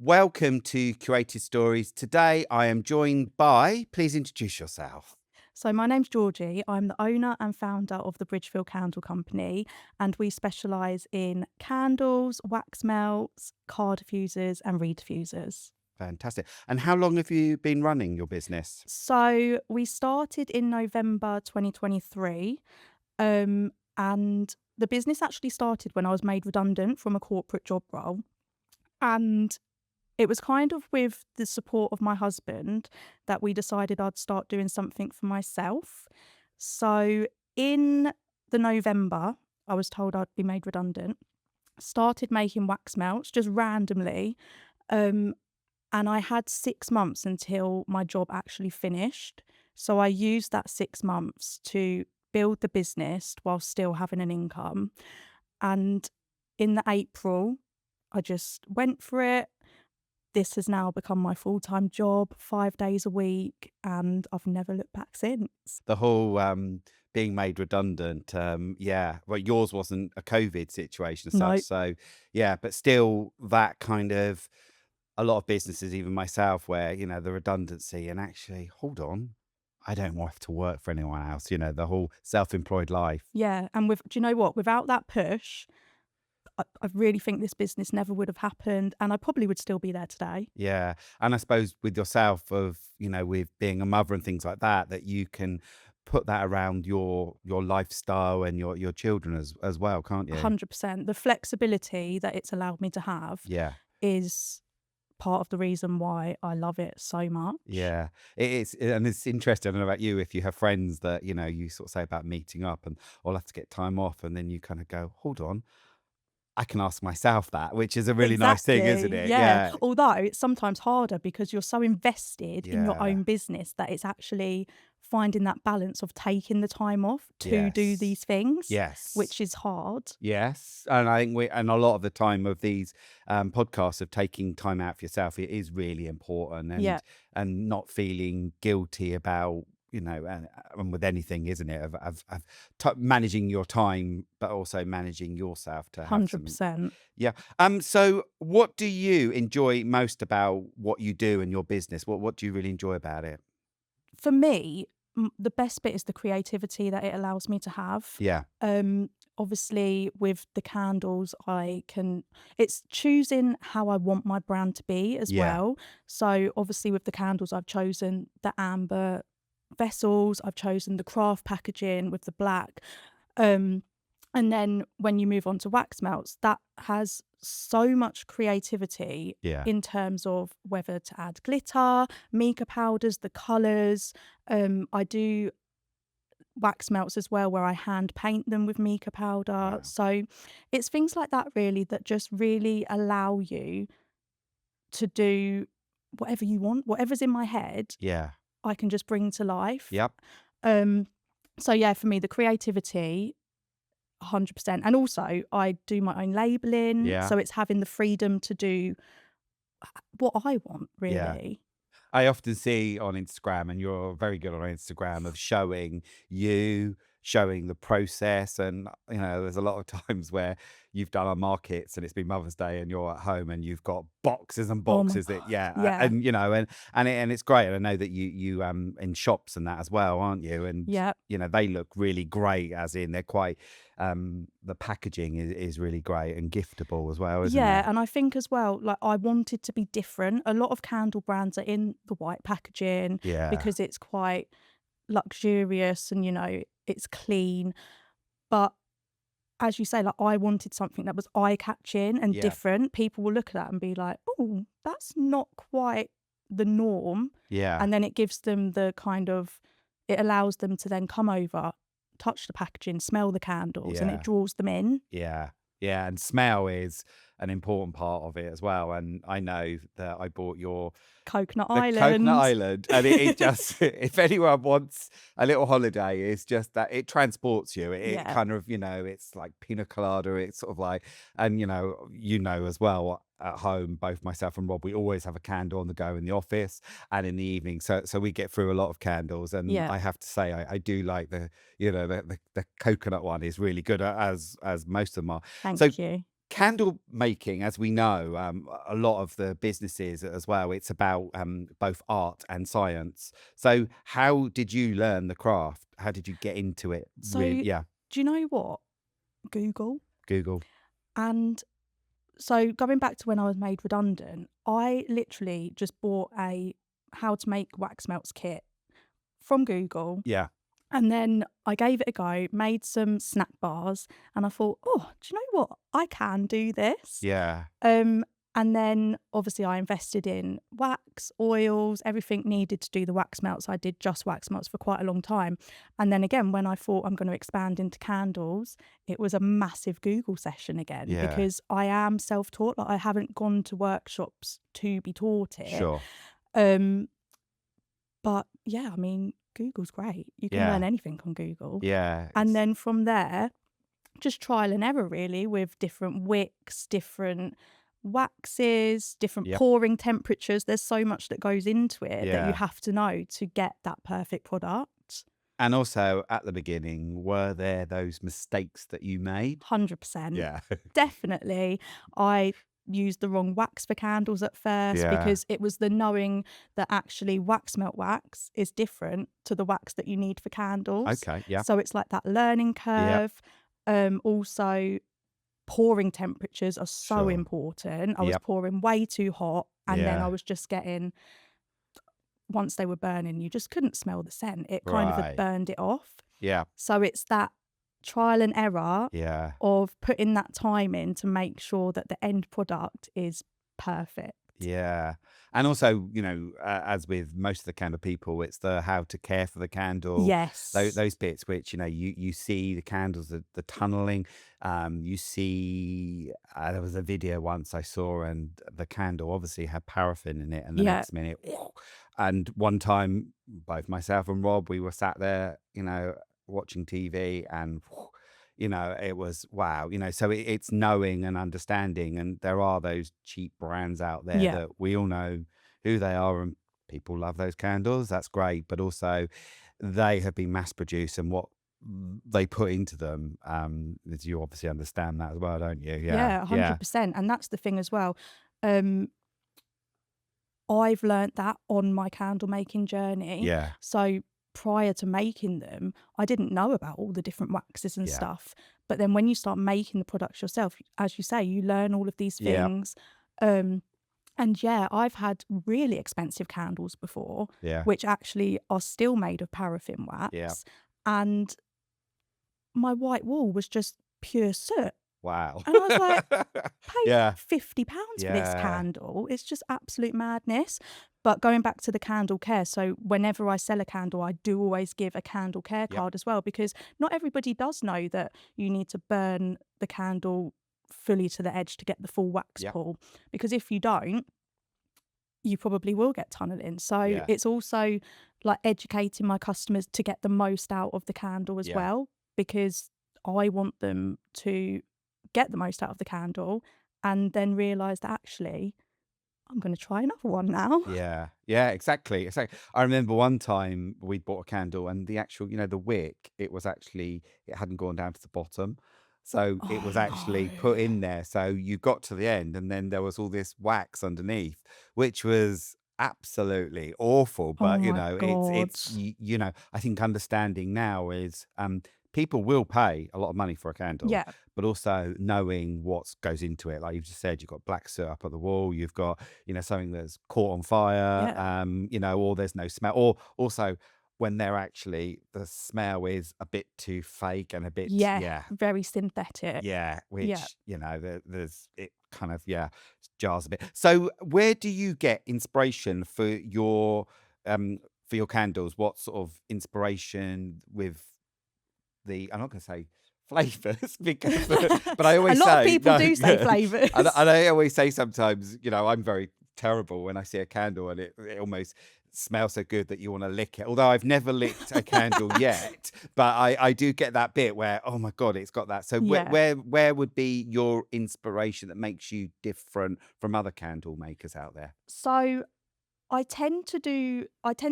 Welcome to Curated Stories. Today I am joined by, please introduce yourself. So my name's Georgie. I'm the owner and founder of the Bridgefield Candle Co, and we specialise in candles, wax melts, car diffusers and re-diffusers. Fantastic. And how long have you been running your business? So we started in November 2023, and the business actually started when I was made redundant from a corporate job role. And it was kind of with the support of my husband that we decided I'd start doing something for myself. So in the November, I was told I'd be made redundant, started making wax melts just randomly. And I had 6 months until my job actually finished. So I used that 6 months to build the business while still having an income. And in the April, I just went for it. This has now become my full-time job, 5 days a week, and I've never looked back since. The whole being made redundant, well, yours wasn't a COVID situation as No, such. So, yeah, but still that kind of, a lot of businesses, even myself, where, the redundancy and actually, hold on, I don't have to work for anyone else, the whole self-employed life. yeah, and do you know what? Without that push, I really think this business never would have happened, and I probably would still be there today. Yeah. And I suppose with yourself with being a mother and things like that, that you can put that around your lifestyle and your children as well, can't you? 100%. The flexibility that it's allowed me to have Yeah. is part of the reason why I love it so much. Yeah. It is. And it's interesting. I don't know about you, if you have friends that, you sort of say about meeting up and I'll have to get time off. And then you kind of go, hold on, I can ask myself that, which is a really nice thing, isn't Exactly, it? yeah. Yeah. Although it's sometimes harder because you're so invested in your Yeah. own business that it's actually finding that balance of taking the time off to do Yes. these things, Yes. which is hard. Yes, and I think and a lot of the time of these podcasts of taking time out for yourself, it is really important, Yeah, and not feeling guilty about and with anything, isn't it? Of managing your time, but also managing yourself to have some. 100%. Yeah. So, what do you enjoy most about what you do in your business? What do you really enjoy about it? For me, the best bit is the creativity that it allows me to have. Yeah. Obviously, with the candles, it's choosing how I want my brand to be as Yeah. well. So, obviously, with the candles, I've chosen the amber vessels, I've chosen the craft packaging with the black. Um, and then when you move on to wax melts, that has so much creativity Yeah. in terms of whether to add glitter, mica powders, the colours. I do wax melts as well where I hand paint them with mica powder. Wow. So it's things like that really that just really allow you to do whatever you want. Whatever's in my head, Yeah. I can just bring to life. Yep. Um, so yeah, for me, the creativity, 100%. And also, I do my own labeling, Yeah. so it's having the freedom to do what I want, Yeah. really. I often see on Instagram, and you're very good on Instagram, of showing the process. And, there's a lot of times where you've done our markets and it's been Mother's Day and you're at home and you've got boxes and Oh my boxes that, god, yeah. yeah, And it's great. And I know that you in shops and that as well, aren't you? And, yeah, they look really great, as in they're quite, the packaging is really great and giftable as well, isn't yeah. it? And I think as well, like I wanted to be different. A lot of candle brands are in the white packaging Yeah. because it's quite luxurious and it's clean. But as you say, like I wanted something that was eye catching and Yeah. different. People will look at that and be like, "Oh, that's not quite the norm." Yeah. And then it gives them it allows them to then come over, touch the packaging, smell the candles, and it Yeah. draws them in. Yeah. Yeah, and smell is an important part of it as well. And I know that I bought Coconut the Coconut Island. Island, and it just, if anyone wants a little holiday, it's just that it transports you. It Yeah. kind of, it's like pina colada. It's sort of like, and as well, at home, both myself and Rob, we always have a candle on the go in the office and in the evening. So we get through a lot of candles. And Yeah. I have to say, I do like the coconut one is really good, as most of them are. So Thank you. candle making, as we know, a lot of the businesses as well, it's about both art and science. So how did you learn the craft? How did you get into it? Really? So, Yeah. do you know what? Google. Google. And so going back to when I was made redundant, I literally just bought a how to make wax melts kit from Google. Yeah. And then I gave it a go, made some snack bars, and I thought, oh, do you know what? I can do this. Yeah. Um, and then obviously I invested in wax, oils, everything needed to do the wax melts. I did just wax melts for quite a long time. And then again, when I thought I'm going to expand into candles, it was a massive Google session again Yeah. because I am self-taught. Like I haven't gone to workshops to be taught it. Sure. But yeah, I mean, Google's great. You can Yeah. learn anything on Google. Yeah. And then from there, just trial and error really with different wicks, different waxes, different Yep. pouring temperatures. There's so much that goes into it that you Yeah. have to know to get that perfect product. And also at the beginning, were there those mistakes that you made? 100%. Yeah. Definitely. I used the wrong wax for candles at first Yeah. because it was the knowing that actually wax melt wax is different to the wax that you need for candles. Okay. Yeah. So it's like that learning curve. Also, pouring temperatures are so Sure. important. I was Yep. pouring way too hot, and then I Yeah. was just getting, once they were burning, you just couldn't smell the scent. It kind of had Right. burned it off. Yeah. So it's that trial and error Yeah. of putting that time in to make sure that the end product is perfect. Yeah. And also, as with most of the candle people, it's the how to care for the candle. Yes. Those bits which, you see the candles, the tunneling. You see, there was a video once I saw, and the candle obviously had paraffin in it, and the Yeah. next minute, and one time, both myself and Rob, we were sat there, watching TV, and it was wow, so it's knowing and understanding, and there are those cheap brands out there Yeah. that we all know who they are, and people love those candles. That's great, but also they have been mass produced, and what they put into them, as you obviously understand that as well, don't you? Yeah, 100%. And that's the thing as well. I've learnt that on my candle making journey. Yeah. So prior to making them, I didn't know about all the different waxes and Yeah. stuff. But then when you start making the products yourself, as you say, you learn all of these Yeah. things. And yeah, I've had really expensive candles before, Yeah. which actually are still made of paraffin wax. Yeah. And my white wall was just pure soot. Wow. And I was like, paid Yeah. £50 for this Yeah. candle. It's just absolute madness. But going back to the candle care, so whenever I sell a candle, I do always give a candle care Yep. card as well, because not everybody does know that you need to burn the candle fully to the edge to get the full wax Yep. pull. Because if you don't, you probably will get tunneling. So Yeah. it's also like educating my customers to get the most out of the candle as Yeah. well, because I want them to get the most out of the candle and then realise that actually I'm going to try another one now. Yeah. Yeah, exactly. I remember one time we bought a candle, and the actual, the wick, it hadn't gone down to the bottom. So it Oh, was actually put no. in there. So you got to the end, and then there was all this wax underneath, which was absolutely awful. Oh But, my it's, God. I think understanding now is, people will pay a lot of money for a candle, Yeah. but also knowing what goes into it. Like you've just said, you've got black soot up at the wall, you've got, something that's caught on fire, Yeah. or there's no smell, or also when the smell is a bit too fake and a bit, Yeah. Very synthetic. which, Yeah. there's, it kind of, jars a bit. So where do you get inspiration for your candles? What sort of inspiration with I'm not going to say flavors, because, but I A always lot of say, people no, do say flavours. and I always say sometimes, I'm very terrible when I see a candle and it almost smells so good that you want to lick it. Although I've never licked a candle yet, but I do get that bit where, oh my God, it's got that. So Yeah. where would be your inspiration that makes you different from other candle makers out there? So I tend to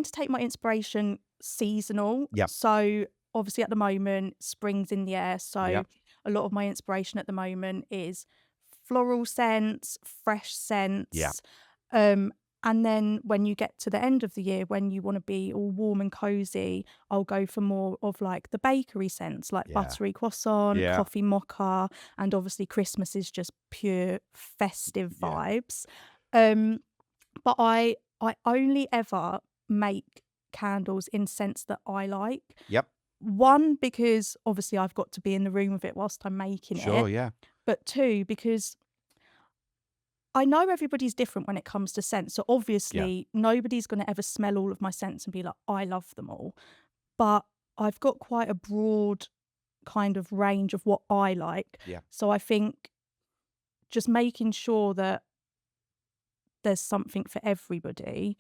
take my inspiration seasonal. Yep. So obviously at the moment, spring's in the air. So Yep. a lot of my inspiration at the moment is floral scents, fresh Yeah. scents. And then when you get to the end of the year, when you want to be all warm and cozy, I'll go for more of like the bakery scents, like Yeah. buttery croissant, Yeah. coffee mocha, and obviously Christmas is just pure festive Yeah. vibes. But I only ever make candles in scents that I like. Yep. One, because obviously I've got to be in the room with it whilst I'm making Sure. it. Yeah. But two, because I know everybody's different when it comes to scents. So Yeah. obviously nobody's going to ever smell all of my scents and be like, I love them all. But I've got quite a broad kind of range of what I like. Yeah. So I think just making sure that there's something for everybody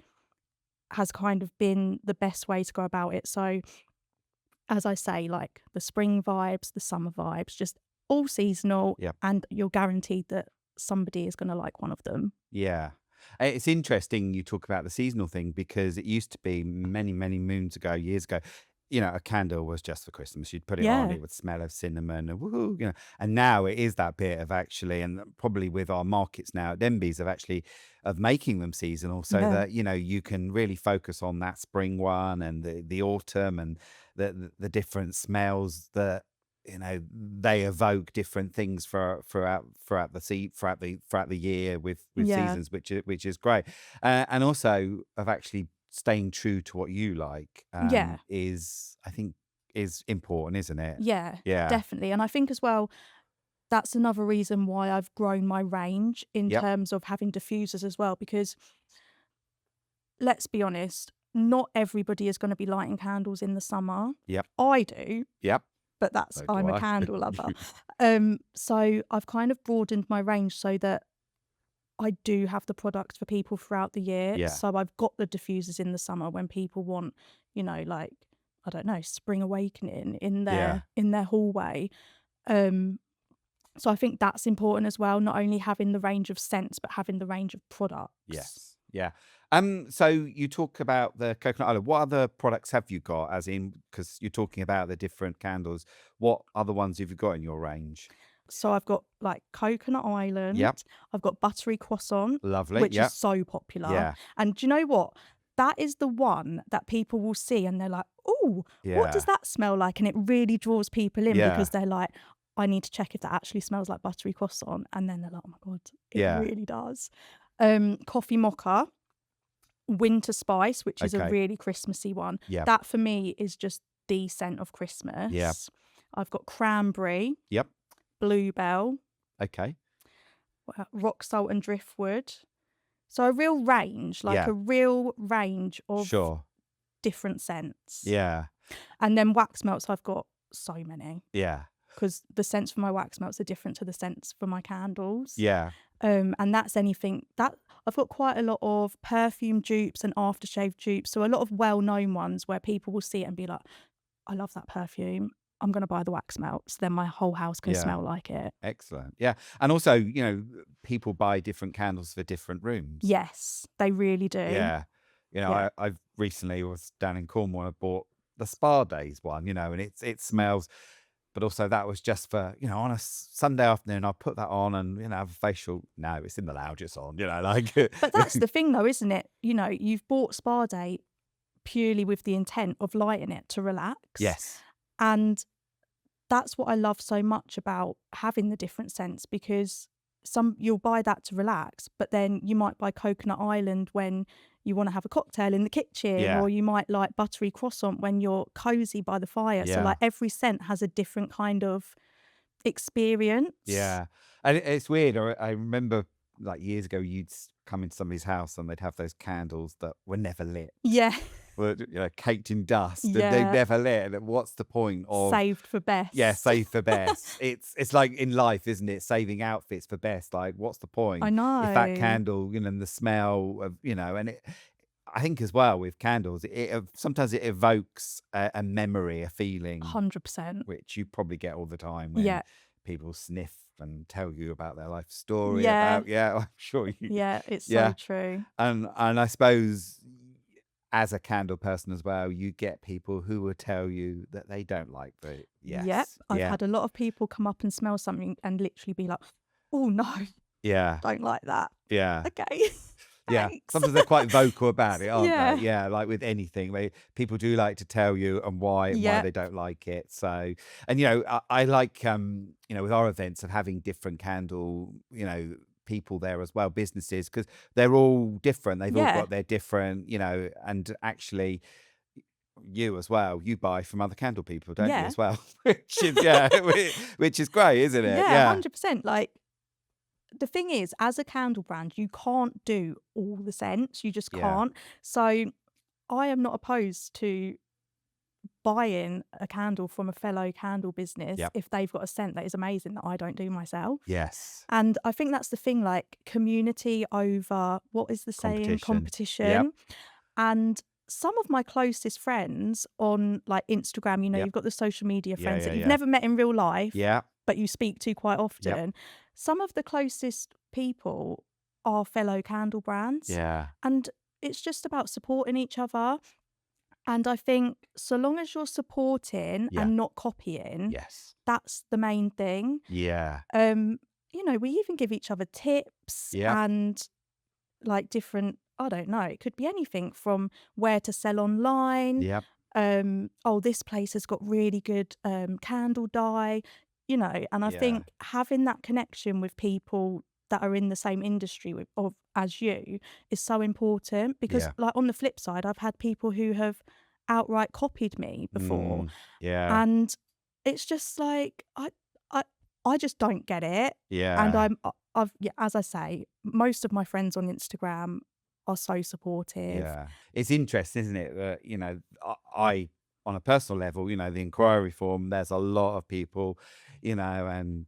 has kind of been the best way to go about it. So as I say, like the spring vibes, the summer vibes, just all seasonal, Yeah. and you're guaranteed that somebody is going to like one of them. Yeah. It's interesting you talk about the seasonal thing, because it used to be many, many moons ago, years ago, a candle was just for Christmas. You'd put it on, Yeah. it would smell of cinnamon and woohoo, and now it is that bit of actually, and probably with our markets now at Denby's of making them seasonal, so Yeah. that, you can really focus on that spring one and the autumn and the different smells that, they evoke different things throughout the year with Yeah. seasons, which is great, and also of actually staying true to what you like, Yeah. is, I think, is important, isn't it? Yeah, Yeah. definitely. And I think as well, that's another reason why I've grown my range in Yep. terms of having diffusers as well, because let's be honest, not everybody is going to be lighting candles in the summer. Yep. I do, Yep. but that's So do I'm a I. candle lover. So I've kind of broadened my range so that I do have the product for people throughout the year. Yeah. So I've got the diffusers in the summer when people want, like, I don't know, spring awakening in Yeah. their hallway. So I think that's important as well, not only having the range of scents, but having the range of products. Yes. Yeah. So you talk about the Coconut Island. What other products have you got? As in, because you're talking about the different candles. What other ones have you got in your range? So I've got like Coconut Island. Yep. I've got Buttery Croissant, Lovely. which Yep. is so popular. Yeah. And do you know what? That is the one that people will see and they're like, oh, what does Yeah. that smell like? And it really draws people in Yeah. because they're like, I need to check if that actually smells like buttery croissant. And then they're like, oh my God, it Yeah. really does. Coffee mocha, winter spice, which is a Okay. really Christmassy one. Yeah. That for me is just the scent of Christmas. Yeah. I've got cranberry, Yep. bluebell, Okay. rock salt and driftwood. So a real range, like Yeah. a real range of Sure. different scents. Yeah. And then wax melts, I've got so many Yeah. because the scents for my wax melts are different to the scents for my candles. Yeah. And that's anything that I've got quite a lot of perfume dupes and aftershave dupes. So a lot of well-known ones where people will see it and be like, I love that perfume. I'm going to buy the wax melts. Then my whole house can Yeah. smell like it. Excellent. Yeah. And also, people buy different candles for different rooms. Yes, they really do. Yeah. Yeah. I've recently was down in Cornwall and I bought the Spa Days one, and it smells, but also that was just for, on a Sunday afternoon, I'll put that on and, have a facial. No, it's in the lounge, it's on, like. But that's the thing though, isn't it? You've bought Spa Day purely with the intent of lighting it to relax. Yes. And that's what I love so much about having the different scents, because you'll buy that to relax, but then you might buy Coconut Island when you want to have a cocktail in the kitchen, Yeah. or you might like Buttery Croissant when you're cozy by the fire. So Yeah. like every scent has a different kind of experience. Yeah. And it's weird. I remember like years ago, you'd come into somebody's house and they'd have those candles that were never lit. Yeah. Were, caked in dust, and Yeah. they never lit. And what's the point of Saved for best. Yeah, save for best. It's like in life, isn't it? Saving outfits for best. Like, what's the point? I know. If that candle, and the smell of, and I think as well with candles, sometimes it evokes a memory, a feeling, 100%. which you probably get all the time when Yeah. people sniff and tell you about their life story. Yeah. I'm sure you. Yeah, it's Yeah. so true. And I suppose, as a candle person as well, you get people who will tell you that they don't like the Yep. I've yeah. had a lot of people come up and smell something and literally be like, oh no, Yeah. don't like that. Yeah. Okay. Yeah. Thanks. Sometimes they're quite vocal about it, aren't they? Yeah. Yeah. Like with anything, people do like to tell you and why Yeah. they don't like it. So, and I like with our events of having different candle, people there as well, businesses, because they're all different. They've all Yeah. got their different, and actually you as well, you buy from other candle people, don't you, Yeah. as well? Which is which is great, isn't it? Yeah, Yeah. 100%. Like, the thing is, as a candle brand, you can't do all the scents. You just Yeah. can't. So I am not opposed to buying a candle from a fellow candle business Yep. if they've got a scent that is amazing that I don't do myself. Yes. And I think that's the thing, like community over, what is the saying? Competition. Competition. Yep. And some of my closest friends on like Instagram, Yep. you've got the social media friends that you've yeah. never met in real life, Yeah. but you speak to quite often. Some of the closest people are fellow candle brands. Yeah. And it's just about supporting each other. And I think so long as you're supporting Yeah. and not copying, Yes. that's the main thing. Yeah. We even give each other tips Yep. and like different, I don't know, it could be anything from where to sell online. Yep. This place has got really good candle dye, and I Yeah. think having that connection with people that are in the same industry as you is so important, because Yeah. like on the flip side, I've had people who have outright copied me before, Yeah. and it's just like I just don't get it. Yeah. And as I say, most of my friends on Instagram are so supportive. Yeah. It's interesting, isn't it? That, I on a personal level, the inquiry form, there's a lot of people, and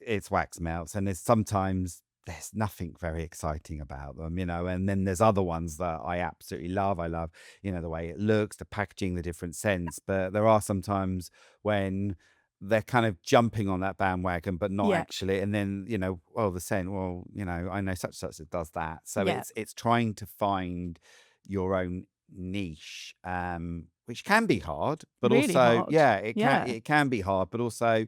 it's wax melts. And there's nothing very exciting about them, and then there's other ones that I absolutely love. I love, the way it looks, the packaging, the different scents. But there are some times when they're kind of jumping on that bandwagon, but not Yeah. actually. And then, the scent, I know such that does that. So Yeah. it's trying to find your own niche, which can be hard, but Really also, hard. it can be hard, but also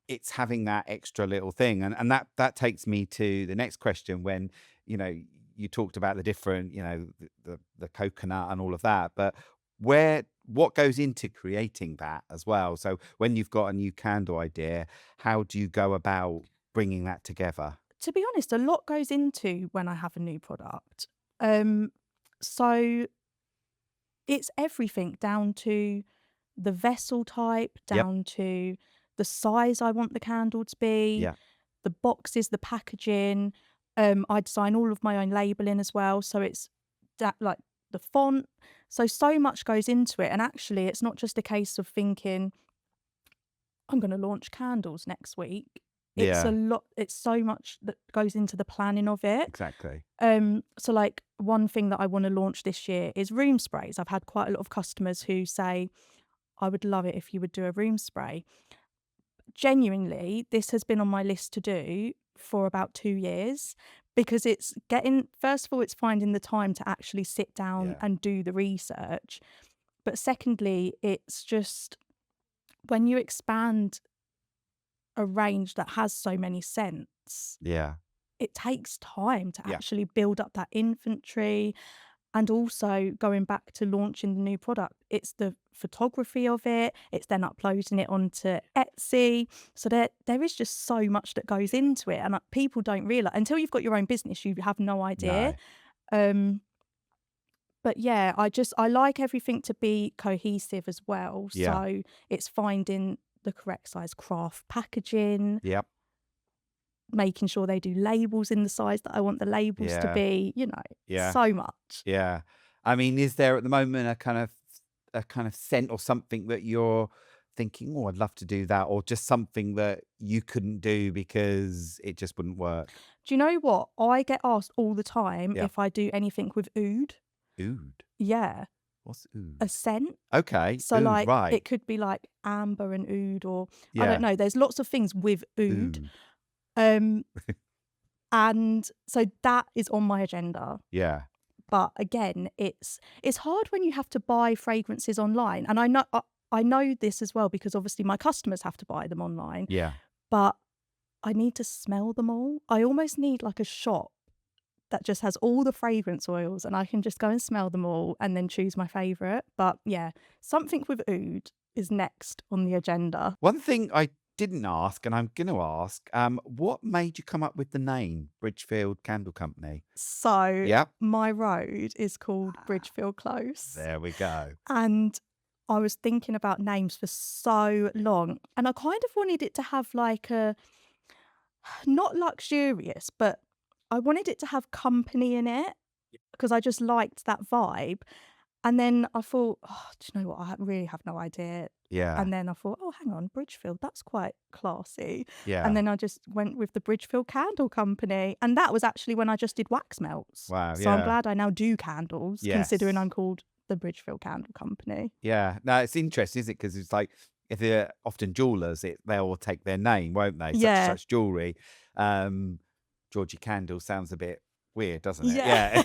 it's having that extra little thing. And that takes me to the next question when, you talked about the different, the coconut and all of that, but what goes into creating that as well? So when you've got a new candle idea, how do you go about bringing that together? To be honest, a lot goes into when I have a new product. So it's everything down to the vessel type, Yep. down to the size I want the candle to be, Yeah. the boxes, the packaging. I design all of my own labeling as well. So it's that, like the font. So much goes into it. And actually, it's not just a case of thinking, I'm going to launch candles next week. It's Yeah. a lot. It's so much that goes into the planning of it. Exactly. So like one thing that I want to launch this year is room sprays. I've had quite a lot of customers who say, I would love it if you would do a room spray. Genuinely, this has been on my list to do for about 2 years, because first of all, it's finding the time to actually sit down Yeah. and do the research. But secondly, it's just when you expand a range that has so many scents, Yeah. it takes time to Yeah. actually build up that inventory. And also going back to launching the new product, it's the photography of it, it's then uploading it onto Etsy. So there is just so much that goes into it. And people don't realise, until you've got your own business, you have no idea. No. But yeah, I like everything to be cohesive as well. Yeah. So it's finding the correct size craft packaging, Yep. making sure they do labels in the size that I want the labels to Yeah. be, Yeah. so much. Yeah. I mean, is there at the moment a kind of scent or something that you're thinking, oh, I'd love to do that, or just something that you couldn't do because it just wouldn't work? Do you know what? I get asked all the time Yeah. if I do anything with oud. Oud. Yeah, What's oud? a scent. Okay. So Oud, like right. it could be like amber and oud, or I Yeah. don't know. There's lots of things with oud. Oud. And so that is on my agenda. Yeah. But again, it's hard when you have to buy fragrances online. And I know this as well, because obviously my customers have to buy them online. Yeah. But I need to smell them all. I almost need like a shop that just has all the fragrance oils and I can just go and smell them all and then choose my favourite. But yeah, something with oud is next on the agenda. One thing I didn't ask, and I'm going to ask, what made you come up with the name Bridgefield Candle Company? So Yep. my road is called Bridgefield Close. There we go. And I was thinking about names for so long. And I kind of wanted it to have like a, not luxurious, but I wanted it to have company in it because I just liked that vibe. And then I thought, oh, do you know what? I really have no idea. Yeah. And then I thought, oh, hang on, Bridgefield, that's quite classy. Yeah. And then I just went with the Bridgefield Candle Company. And that was actually when I just did wax melts. Wow. So I'm glad I now do candles, considering Yes. I'm called the Bridgefield Candle Company. Yeah. No, it's interesting, isn't it? Because it's like, if they're often jewelers, they'll take their name, won't they? Yeah. Such jewellery. Georgie Candle sounds a bit weird, doesn't it? Yeah.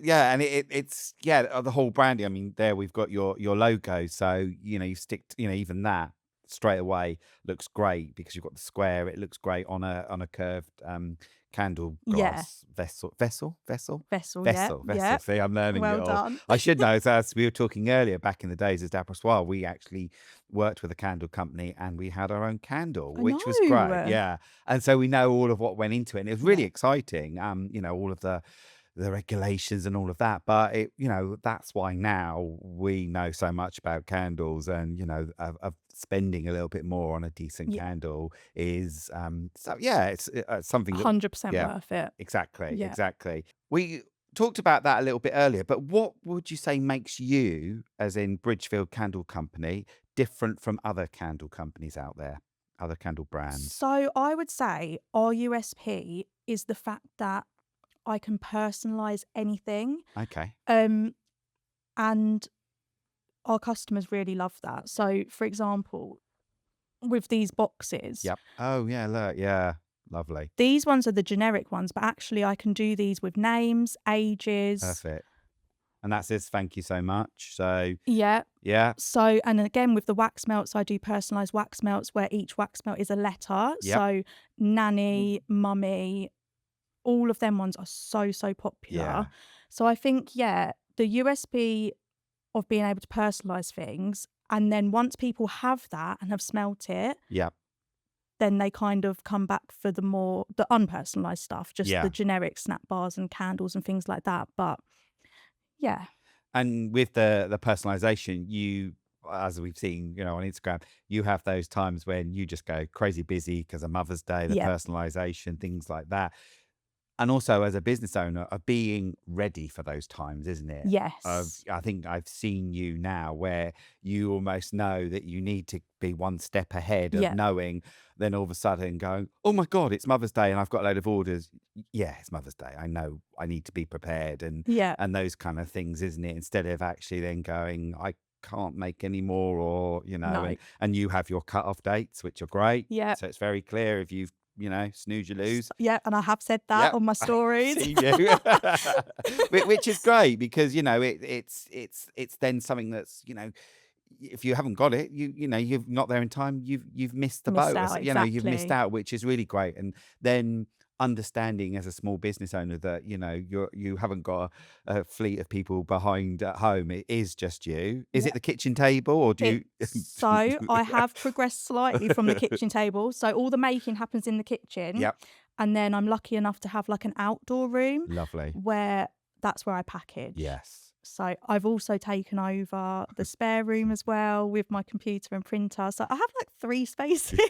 Yeah. And it's the whole branding. I mean, there we've got your logo, so you stick even that straight away looks great because you've got the square. It looks great on a curved candle glass vessel. Yeah. See, I'm learning Well it all. done. I should know. So as we were talking earlier, back in the days as D'Apressoir, we actually worked with a candle company and we had our own candle, I which was know. great. Yeah. And so we know all of what went into it. And it was really exciting. All of the regulations and all of that. But that's why now we know so much about candles and, of spending a little bit more on a decent candle is, it's something that 100% worth it. Exactly. Yeah. Exactly. We talked about that a little bit earlier, but what would you say makes you, as in Bridgefield Candle Company, different from other candle companies out there, other candle brands? So I would say our USP is the fact that I can personalize anything. Okay. And our customers really love that. So, for example, with these boxes, Yep. Oh, yeah. Look. Yeah. Lovely. these ones are the generic ones, but actually I can do these with names, ages. Perfect. And that says thank you so much. So, Yeah. yeah. So, and again, with the wax melts, I do personalised wax melts where each wax melt is a letter. Yep. So, nanny, mummy, all of them ones are so popular. Yeah. So I think, the USP of being able to personalise things, and then once people have that and have smelt it, Yep. then they kind of come back for the unpersonalised stuff, just Yeah. the generic snap bars and candles and things like that. But yeah. And with the personalization, you, as we've seen, on Instagram, you have those times when you just go crazy busy because of Mother's Day, the Yeah. personalization, things like that. And also as a business owner, of being ready for those times, isn't it? Yes. I think I've seen you now where you almost know that you need to be one step ahead of Yeah. knowing, then all of a sudden going, oh my God, it's Mother's Day and I've got a load of orders. Yeah, it's Mother's Day. I know I need to be prepared and Yeah. those kind of things, isn't it? Instead of actually then going, I can't make any more, or, No. and you have your cut-off dates, which are great. Yeah. So it's very clear if you've, snooze, you lose. Yeah, and I have said that Yep. on my stories. See you. Which is great because it's then something that's if you haven't got it, you're not there in time, you've missed the Missed boat. out, You've missed exactly. out, which is really great. And then understanding as a small business owner that you haven't got a fleet of people behind at home. It is just you. Is it the kitchen table, or do you? So I have progressed slightly from the kitchen table. So all the making happens in the kitchen. Yep. And then I'm lucky enough to have like an outdoor room Lovely. where that's where I package. Yes. So I've also taken over the spare room as well with my computer and printer. So I have like 3 spaces,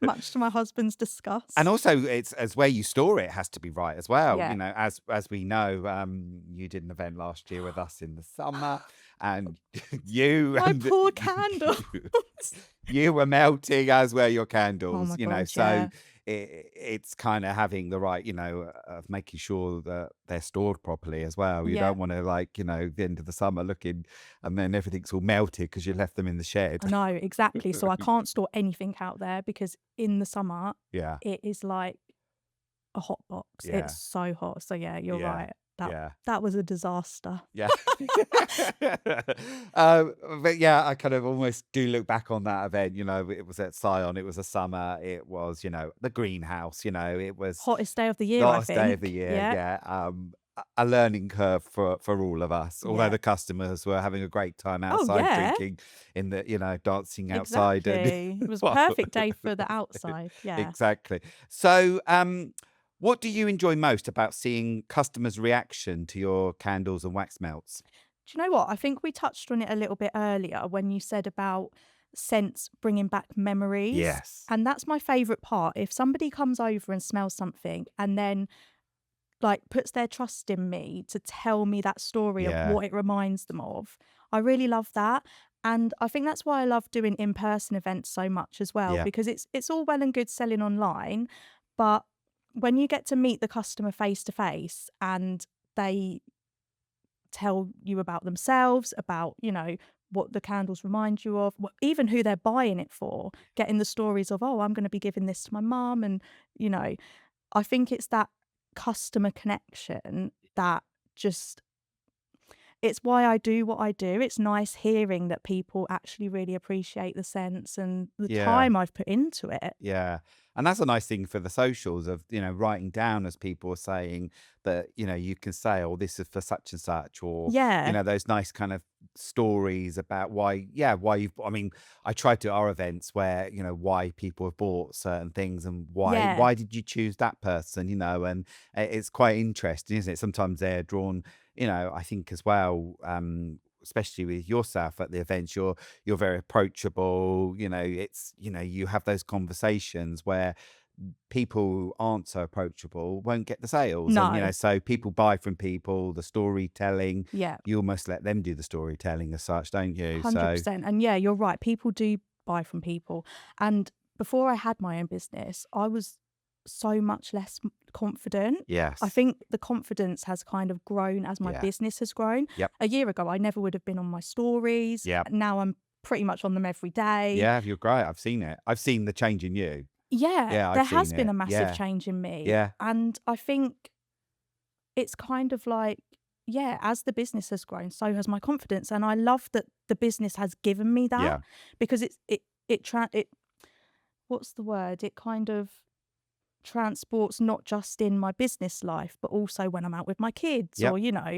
much to my husband's disgust. And also, it's as where you store it has to be right as well. Yeah. As we know, you did an event last year with us in the summer, and you My and poor candles. you were melting, as were your candles. Oh my God, So yeah. it's kind of having the right, of making sure that they're stored properly as well. You Yeah. don't want to the end of the summer looking, and then everything's all melted because you left them in the shed. I know, exactly. So I can't store anything out there because in the summer Yeah. it is like a hot box. Yeah. It's so hot. So yeah, you're Yeah. right. Yeah. that was a disaster. Yeah. But yeah, I kind of almost do look back on that event. It was at Scion, it was a summer, it was, the greenhouse, it was Hottest day of the the year, I hottest day of the think. year. Yeah. Yeah. A learning curve for all of us, although Yeah. the customers were having a great time Oh, outside yeah. drinking in the, dancing outside and Exactly. It was a well, perfect day for the outside. Yeah. exactly. So, what do you enjoy most about seeing customers' reaction to your candles and wax melts? Do you know what? I think we touched on it a little bit earlier when you said about scents bringing back memories. Yes. And that's my favourite part. If somebody comes over and smells something and then like puts their trust in me to tell me that story of Yeah. what it reminds them of, I really love that. And I think that's why I love doing in-person events so much as well, Yeah. because it's all well and good selling online, but when you get to meet the customer face to face and they tell you about themselves, about, what the candles remind you of, even who they're buying it for, getting the stories of, oh, I'm going to be giving this to my mum. And, you know, I think it's that customer connection that just, it's why I do what I do. It's nice hearing that people actually really appreciate the scents and the Yeah. time I've put into it. Yeah. And that's a nice thing for the socials of, writing down as people are saying that, you can say, oh, this is for such and such, or, Yeah. those nice kind of stories about why you've, I mean, I try to our events where, why people have bought certain things and Yeah. why did you choose that person, and it's quite interesting, isn't it? Sometimes they're drawn, I think as well, especially with yourself at the events, you're very approachable. You have those conversations where people who aren't so approachable won't get the sales. And, No. so people buy from people, the storytelling, Yeah. you almost let them do the storytelling as such, don't you? So, 100%. And yeah, you're right. People do buy from people. And before I had my own business, I was so much less confident. I yes. think the confidence has kind of grown as my Yeah. business has grown. Yep. A year ago, I never would have been on my stories. Yep. Now I'm pretty much on them every day. Yeah, you're great. I've seen it. I've seen the change in you. Yeah, Yeah, there I've has seen been it. a massive Yeah. change in me. Yeah. And I think it's kind of like, yeah, as the business has grown, so has my confidence. And I love that the business has given me that Yeah. because it what's the word? It kind of transports not just in my business life, but also when I'm out with my kids Yep. or,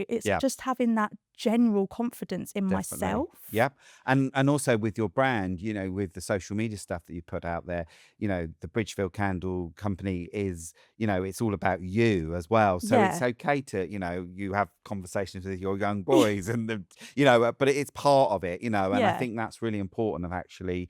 it's Yeah. just having that general confidence in Definitely. myself. Yep. And also with your brand, with the social media stuff that you put out there, the Bridgefield Candle Company is, it's all about you as well. So it's Yeah. okay to, you have conversations with your young boys and but it's part of it, and I Yeah. think that's really important of actually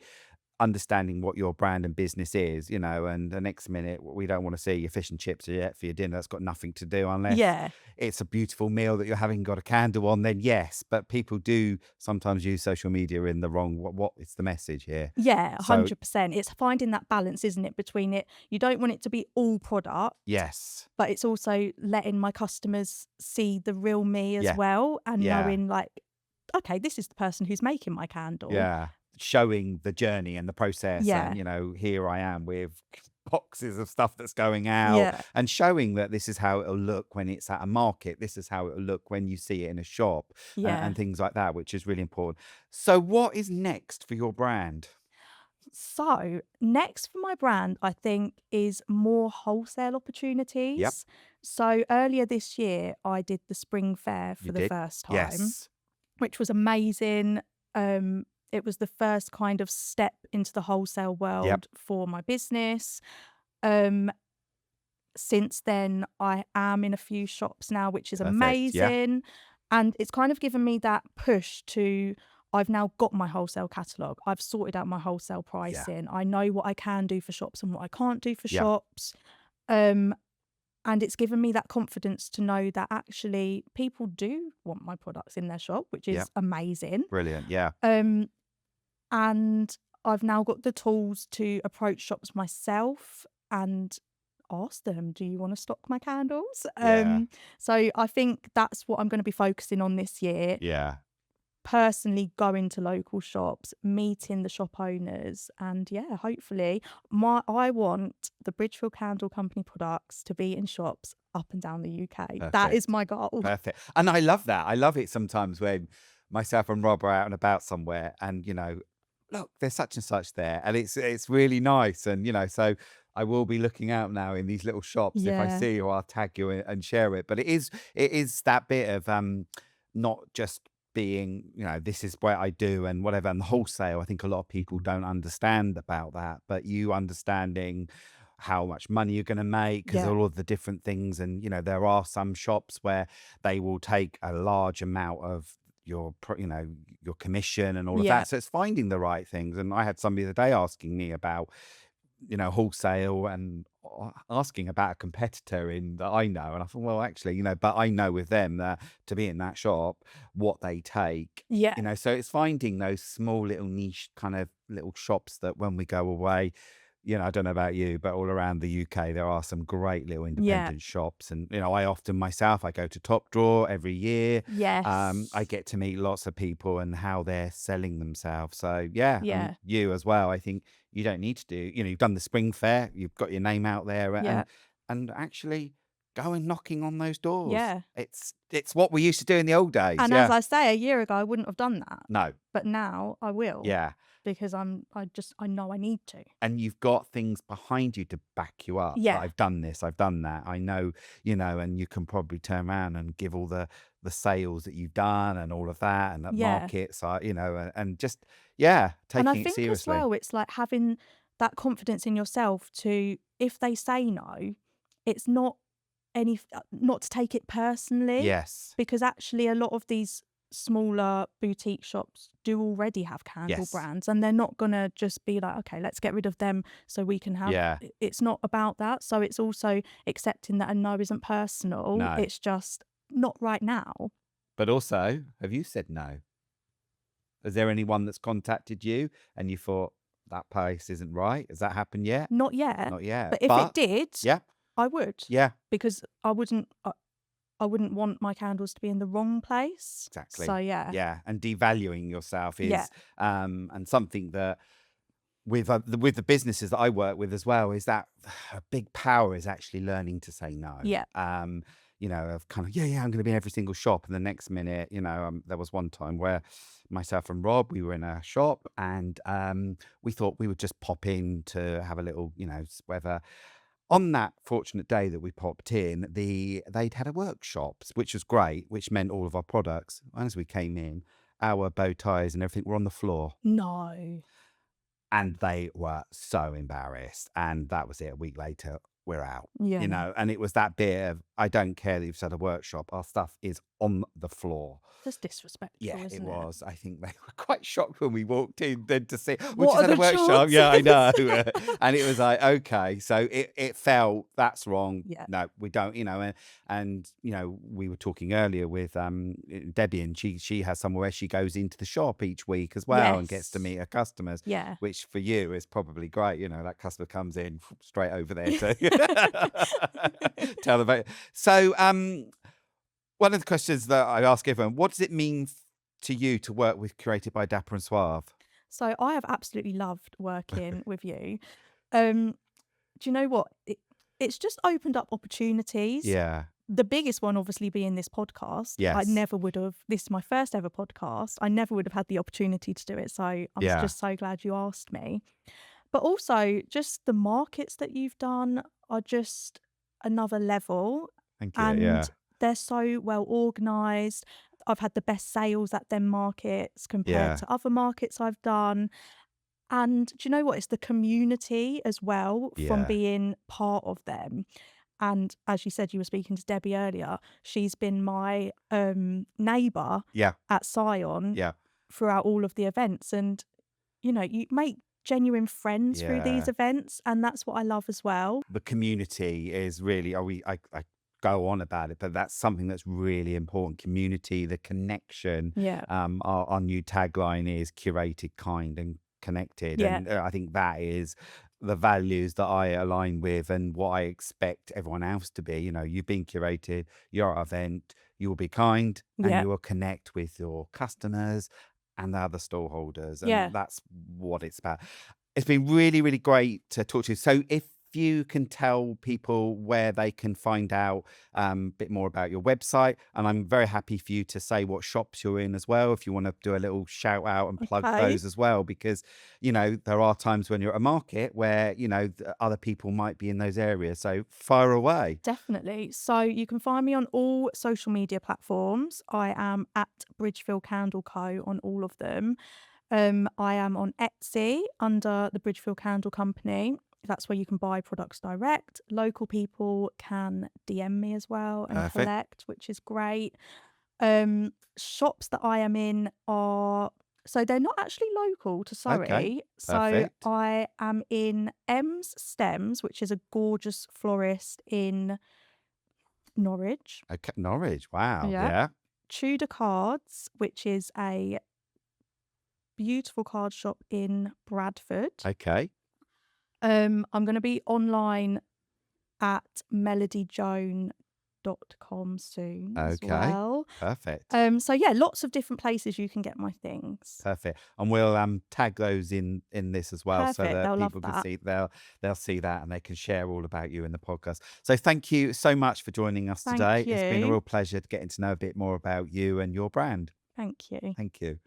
understanding what your brand and business is, and the next minute we don't want to see your fish and chips yet for your dinner. That's got nothing to do unless Yeah. it's a beautiful meal that you're having, got a candle on, then yes. But people do sometimes use social media in the wrong, what is the message here? Yeah, So 100%. It's finding that balance, isn't it, between it. You don't want it to be all product, yes. but it's also letting my customers see the real me as Yeah. well and Yeah. knowing like, okay, this is the person who's making my candle. Yeah. Showing the journey and the process. Yeah. And, here I am with boxes of stuff that's going out Yeah. and showing that this is how it'll look when it's at a market. This is how it'll look when you see it in a shop Yeah. and things like that, which is really important. So what is next for your brand? So, next for my brand, I think, is more wholesale Yep. opportunities. So, earlier this year, I did the spring fair You for the did? first time, Yes. which was amazing. It was the first kind of step into the wholesale world for my business. Um, since then, I am in a few shops now, which is Perfect. Yeah. amazing. And it's kind of given me that push to, I've now got my wholesale catalogue. I've sorted out my wholesale pricing. I know what I can do for shops and what I can't do for Yeah. shops. And it's given me that confidence to know that actually people do want my products in their shop, which is amazing. Brilliant. Yeah. And I've now got the tools to approach shops myself and ask them, do you want to stock my candles? Yeah. So I think that's what I'm going to be focusing on this year. Yeah. personally going to local shops, meeting the shop owners, and yeah, hopefully I want the Bridgefield Candle Company products to be in shops up and down the UK. That is Perfect. my goal. Perfect. And I love that. I love it sometimes when myself and Rob are out and about somewhere and, look, there's such and such there. And it's really nice. And, so I will be looking out now in these little shops. If I Yeah, see you, I'll tag you and share it. But it is that bit of not just being, this is what I do and whatever. And the wholesale, I think a lot of people don't understand about that. But you understanding how much money you're going to make because yeah, all of the different things. And, there are some shops where they will take a large amount of your commission and all of yeah, that. So it's finding the right things. And I had somebody the other day asking me about, wholesale and asking about a competitor in that I know. And I thought, well, actually, but I know with them that to be in that shop, what they take, yeah, so it's finding those small little niche kind of little shops that when we go away, I don't know about you, but all around the UK, there are some great little yeah, independent shops. And, I often myself, I go to Top Drawer every year. I yes, get to meet lots of people and how they're selling themselves. So, yeah, and yeah, you as well. I think you don't need to do, you've done the spring fair, you've got your name out there yeah, and actually going knocking on those doors. yeah. It's what we used to do in the old days. And as Yeah. I say, a year ago, I wouldn't have done that, No. but now I will Yeah. because I know I need to. And you've got things behind you to back you up. That Yeah, I've done this, I've done that. I know, and you can probably turn around and give all the sales that you've done and all of that and that yeah. markets are, and just yeah, And I taking it think as seriously. well, it's like having that confidence in yourself to, if they say no, it's not not to take it personally, Yes. because actually a lot of these smaller boutique shops do already have candle Yes. brands, and they're not gonna just be like, okay, let's get rid of them so we can have. Yeah. It's not about that. So it's also accepting that a no isn't personal. No. It's just not right now. But also, have you said no? Is there anyone that's contacted you and you thought that place isn't right? Has that happened yet? Not yet. Not yet. But if it But did, yeah, I would, yeah, because I wouldn't want my candles to be in the wrong place. So exactly. yeah. Yeah. And devaluing yourself Yeah. is and something that with the businesses that I work with as well is that a big power is actually learning to say no. Yeah. Of kind of I'm going to be in every single shop, and the next minute, there was one time where myself and Rob, we were in a shop, and we thought we would just pop in to have a little, whether. On that fortunate day that we popped in, they'd had a workshop, which was great, which meant all of our products. And as we came in, our bow ties and everything were on the floor. No. And they were so embarrassed. And that was it. A week later, we're out. Yeah. And it was that bit of, I don't care that you've set a workshop, our stuff is on the floor. That's disrespectful, Yeah, isn't it it? was. I think they were quite shocked when we walked in then to see, we What just are had a the workshop. Yeah, I know. chances? And it was like, okay. So it felt, that's wrong. Yeah. No, we don't, and we were talking earlier with Debbie, and she has somewhere where she goes into the shop each week as well and gets to Yes. meet her customers, Yeah. which for you is probably great. That customer comes in straight over there to tell them about it. So one of the questions that I ask everyone, what does it mean to you to work with Curated by Dapper and Suave? So I have absolutely loved working with you. Do you know what? It's just opened up opportunities. Yeah. The biggest one, obviously, being this podcast. I Yes. never would have. This is my first ever podcast. I never would have had the opportunity to do it. So I'm Yeah. just so glad you asked me. But also, just the markets that you've done are just another level, Thank you. and Yeah. they're so well organised. I've had the best sales at them markets compared Yeah. to other markets I've done. And do you know what? It's the community as well from Yeah. being part of them. And as you said, you were speaking to Debbie earlier. She's been my neighbour Yeah. at Scion Yeah. throughout all of the events. And, you make genuine friends through these Yeah. events. And that's what I love as well. The community is really, I go on about it, but that's something that's really important. Community, the connection. Yeah. Our new tagline is curated, kind and connected. Yeah. And I think that is the values that I align with and what I expect everyone else to be. You've been curated, you're at an event, you will be kind and Yeah. you will connect with your customers and the other stall holders. Yeah. And that's what it's about. It's been really, really great to talk to you. So if you can tell people where they can find out a bit more about your website, and I'm very happy for you to say what shops you're in as well, if you want to do a little shout out and plug Okay. those as well, because there are times when you're at a market where other people might be in those areas. So fire away. Definitely. So you can find me on all social media platforms. I am at Bridgefield Candle Co on all of them. I am on Etsy under the Bridgefield Candle Company. That's where you can buy products direct. Local people can DM me as well and Perfect. collect, which is great. Shops that I am in are so they're not actually local to Okay. Surrey. So Perfect. I am in M's Stems, which is a gorgeous florist in Norwich. Okay. Norwich. Wow. Yeah. Yeah. Tudor Cards, which is a beautiful card shop in Bradford. Okay. I'm going to be online at melodyjoan.com soon as Okay. well. Perfect. So yeah, lots of different places you can get my things. Perfect. And we'll tag those in this as well, so Perfect. that They'll love people can that. see they'll see that and they can share all about you in the podcast. So thank you so much for joining us Thank today. It's been a you. real pleasure getting to know a bit more about you and your brand. Thank you. Thank you.